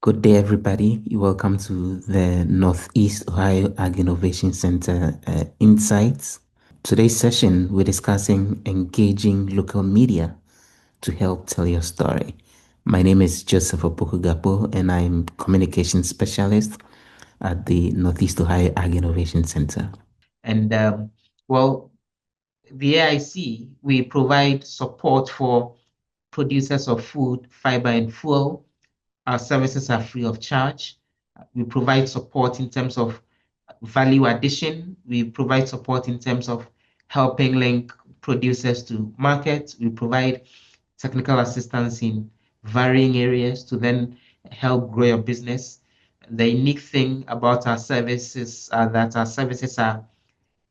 Good day, everybody. Welcome to the Northeast Ohio Ag Innovation Center Insights. Today's session, we're discussing engaging local media to help tell your story. My name is Joseph Opokugapo, and I'm communications specialist at the Northeast Ohio Ag Innovation Center. And well, the AIC, we provide support for producers of food, fiber, and fuel. Our services are free of charge. We provide support in terms of value addition. We provide support in terms of helping link producers to market. We provide technical assistance in varying areas to then help grow your business. The unique thing about our services are that our services are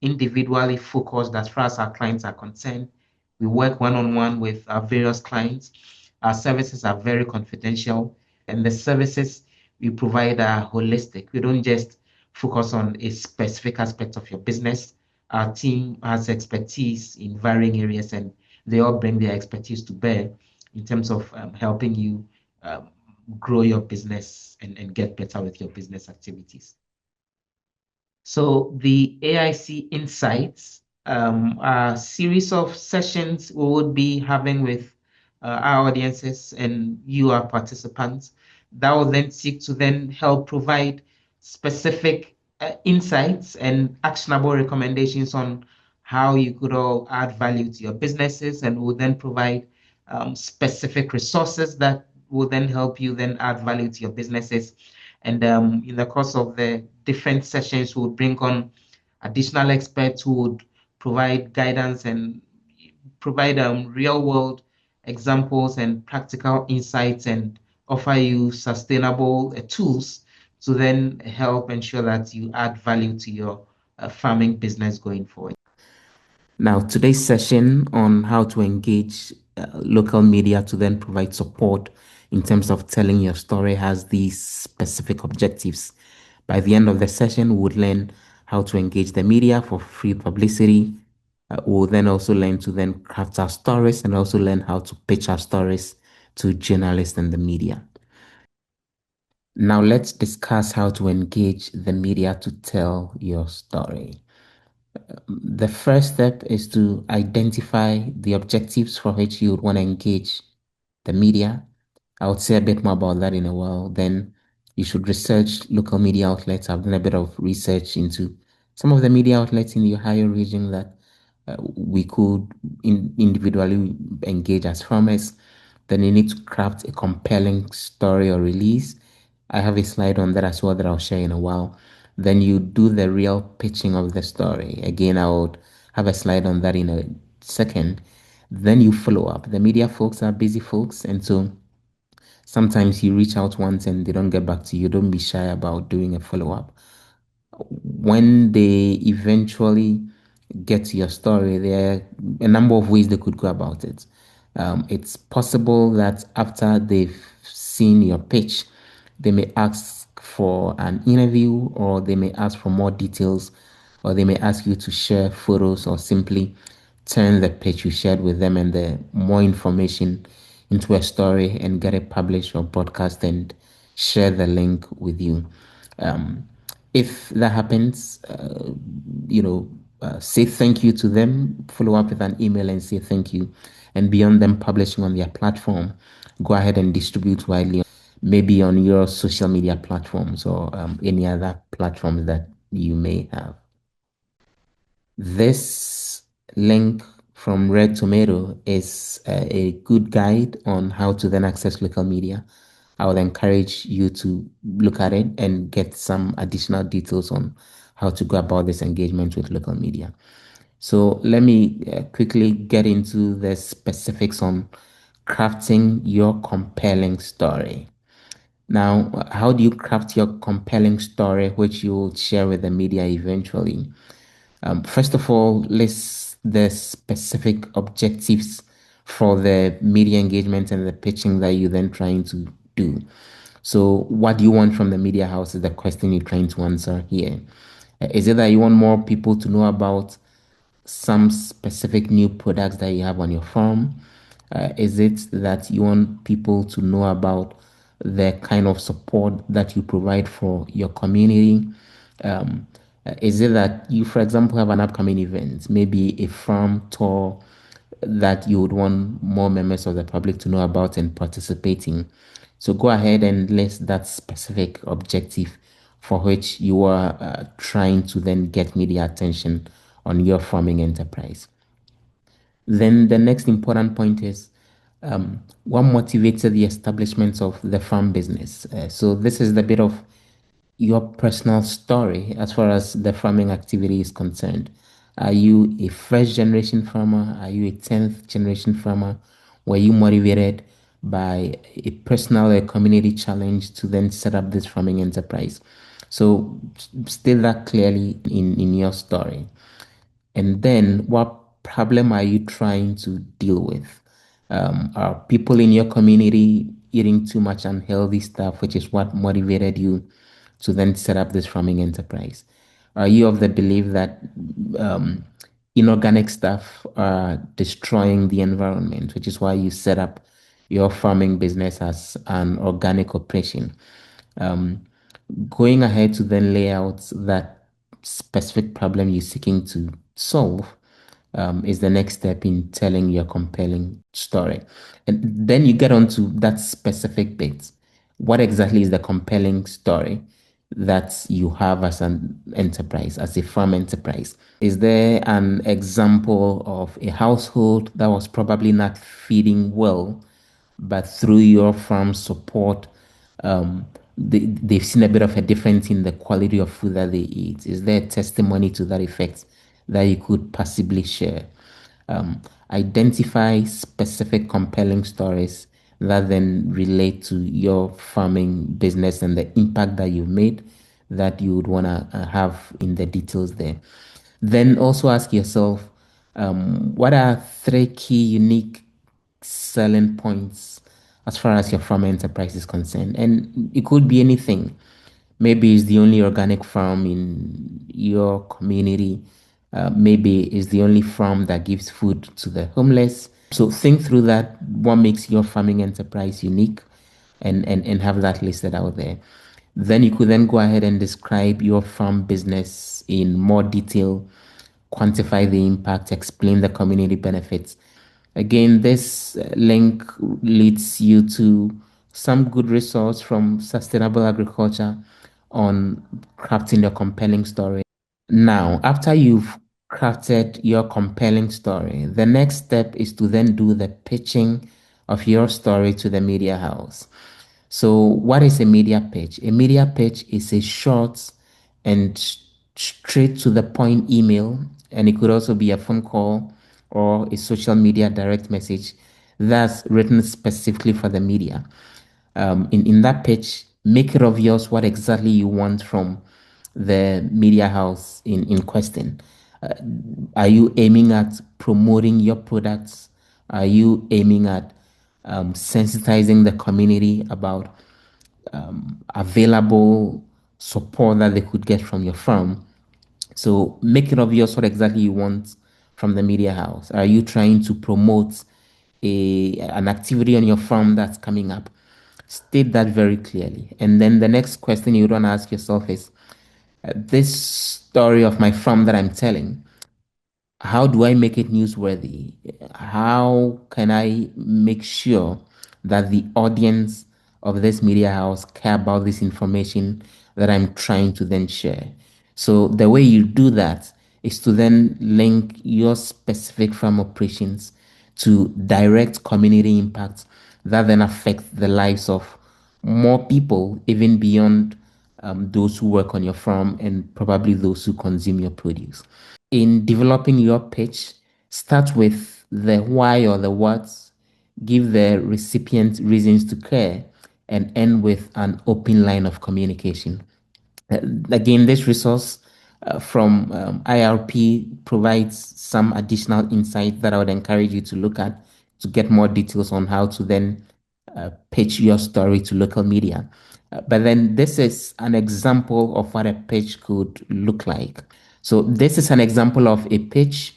individually focused as far as our clients are concerned. We work one-on-one with our various clients. Our services are very confidential, and the services we provide are holistic. We don't just focus on a specific aspect of your business. Our team has expertise in varying areas, and they all bring their expertise to bear in terms of helping you um, grow your business and get better with your business activities. So the AIC Insights are a series of sessions we would be having with our audiences and you, our participants, that will then seek to then help provide specific insights and actionable recommendations on how you could all add value to your businesses, and will then provide specific resources that will then help you then add value to your businesses. And in the course of the different sessions, we would bring on additional experts who would provide guidance and provide real world examples and practical insights and offer you sustainable tools to then help ensure that you add value to your farming business going forward. Now, today's session on how to engage local media to then provide support in terms of telling your story has these specific objectives. By the end of the session, we would learn how to engage the media for free publicity. We'll then also learn to then craft our stories and also learn how to pitch our stories to journalists and the media. Now, let's discuss how to engage the media to tell your story. The first step is to identify the objectives for which you would want to engage the media. I would say a bit more about that in a while. Then you should research local media outlets. I've done a bit of research into some of the media outlets in the Ohio region that we could individually engage as farmers. Then you need to craft a compelling story or release. I have a slide on that as well that I'll share in a while. Then you do the real pitching of the story. Again, I would have a slide on that in a second. Then you follow up. The media folks are busy folks, and so sometimes you reach out once and they don't get back to you. Don't be shy about doing a follow up. When they eventually get to your story, there are a number of ways they could go about it. It's possible that after they've seen your pitch, they may ask for an interview, or they may ask for more details, or they may ask you to share photos, or simply turn the pitch you shared with them and the more information into a story and get it published or broadcast and share the link with you. Um, if that happens, say thank you to them, follow up with an email and say thank you. And beyond them publishing on their platform, go ahead and distribute widely, maybe on your social media platforms or any other platforms that you may have. This link from Red Tomato is a good guide on how to then access local media. I would encourage you to look at it and get some additional details on how to go about this engagement with local media. So let me quickly get into the specifics on crafting your compelling story. Now, how do you craft your compelling story, which you will share with the media eventually? First of all, list the specific objectives for the media engagement and the pitching that you're then trying to do. So, what do you want from the media house is the question you're trying to answer here. Is it that you want more people to know about some specific new products that you have on your farm? Is it that you want people to know about the kind of support that you provide for your community? Um, is it that you, for example, have an upcoming event, maybe a farm tour that you would want more members of the public to know about and participating? So go ahead and list that specific objective for which you are trying to then get media attention on your farming enterprise. Then the next important point is what motivated the establishment of the farm business. So this is the bit of your personal story as far as the farming activity is concerned. Are you a first generation farmer? Are you a 10th generation farmer? Were you motivated by a personal or community challenge to then set up this farming enterprise? So state that clearly in your story. And then what problem are you trying to deal with? Are people in your community eating too much unhealthy stuff, which is what motivated you to then set up this farming enterprise? Are you of the belief that um, inorganic stuff are destroying the environment, which is why you set up your farming business as an organic operation? Um, Going ahead to then lay out that specific problem you're seeking to solve is the next step in telling your compelling story. And then you get onto that specific bit. What exactly is the compelling story that you have as an enterprise, as a farm enterprise? Is there an example of a household that was probably not feeding well, but through your farm support, they've seen a bit of a difference in the quality of food that they eat? Is there a testimony to that effect that you could possibly share? Identify specific compelling stories that then relate to your farming business and the impact that you've made that you would want to have in the details there. Then also ask yourself, what are three key unique selling points as far as your farm enterprise is concerned? And it could be anything. Maybe it's the only organic farm in your community. Maybe it's the only farm that gives food to the homeless. So think through that, what makes your farming enterprise unique, and have that listed out there. Then you could then go ahead and describe your farm business in more detail, quantify the impact, explain the community benefits. Again, this link leads you to some good resource from sustainable agriculture on crafting a compelling story. Now, after you've crafted your compelling story, the next step is to then do the pitching of your story to the media house. So, what is a media pitch? A media pitch is a short and straight to the point email, and it could also be a phone call or a social media direct message that's written specifically for the media. In that pitch, make it obvious what exactly you want from the media house in question. Uh, are you aiming at promoting your products? Are you aiming at sensitizing the community about available support that they could get from your firm? So make it obvious what exactly you want from the media house. Are you trying to promote an activity on your farm that's coming up? State that very clearly. And then the next question you want to ask yourself is, this story of my farm that I'm telling, how do I make it newsworthy? How can I make sure that the audience of this media house care about this information that I'm trying to then share? So the way you do that is to then link your specific farm operations to direct community impacts that then affect the lives of more people, even beyond those who work on your farm and probably those who consume your produce. In developing your pitch, start with the why or the what, give the recipient reasons to care, and end with an open line of communication. Uh, Again, this resource from IRP provides some additional insight that I would encourage you to look at to get more details on how to then pitch your story to local media. But then this is an example of what a pitch could look like. So this is an example of a pitch.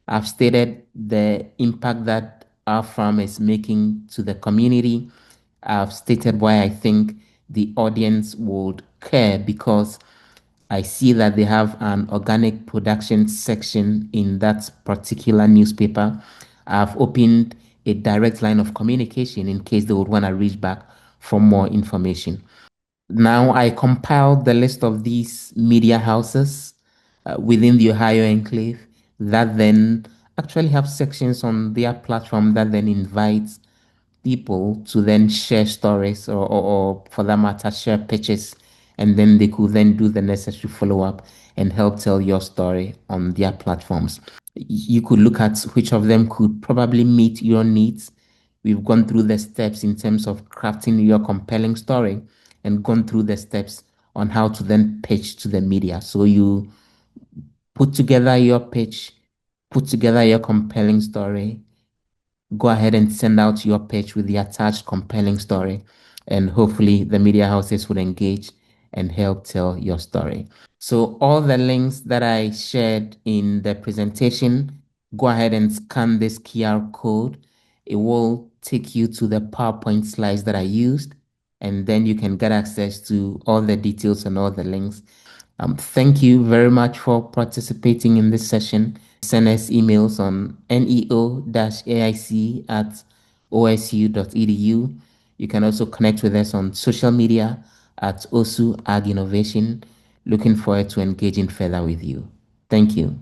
I've stated the impact that our farm is making to the community. I've stated why I think the audience would care because I see that they have an organic production section in that particular newspaper. I've opened a direct line of communication in case they would want to reach back for more information. Now, I compiled the list of these media houses within the Ohio enclave that then actually have sections on their platform that then invites people to then share stories or for that matter, share pitches, and then they could then do the necessary follow up and help tell your story on their platforms. You could look at which of them could probably meet your needs. We've gone through the steps in terms of crafting your compelling story and gone through the steps on how to then pitch to the media. So you put together your pitch, put together your compelling story, go ahead and send out your pitch with the attached compelling story, and hopefully the media houses would engage and help tell your story. So all the links that I shared in the presentation, go ahead and scan this QR code. It will take you to the PowerPoint slides that I used, and then you can get access to all the details and all the links. Thank you very much for participating in this session. Send us emails on neo-aic@osu.edu. You can also connect with us on social media at OSU Ag Innovation. Looking forward to engaging further with you. Thank you.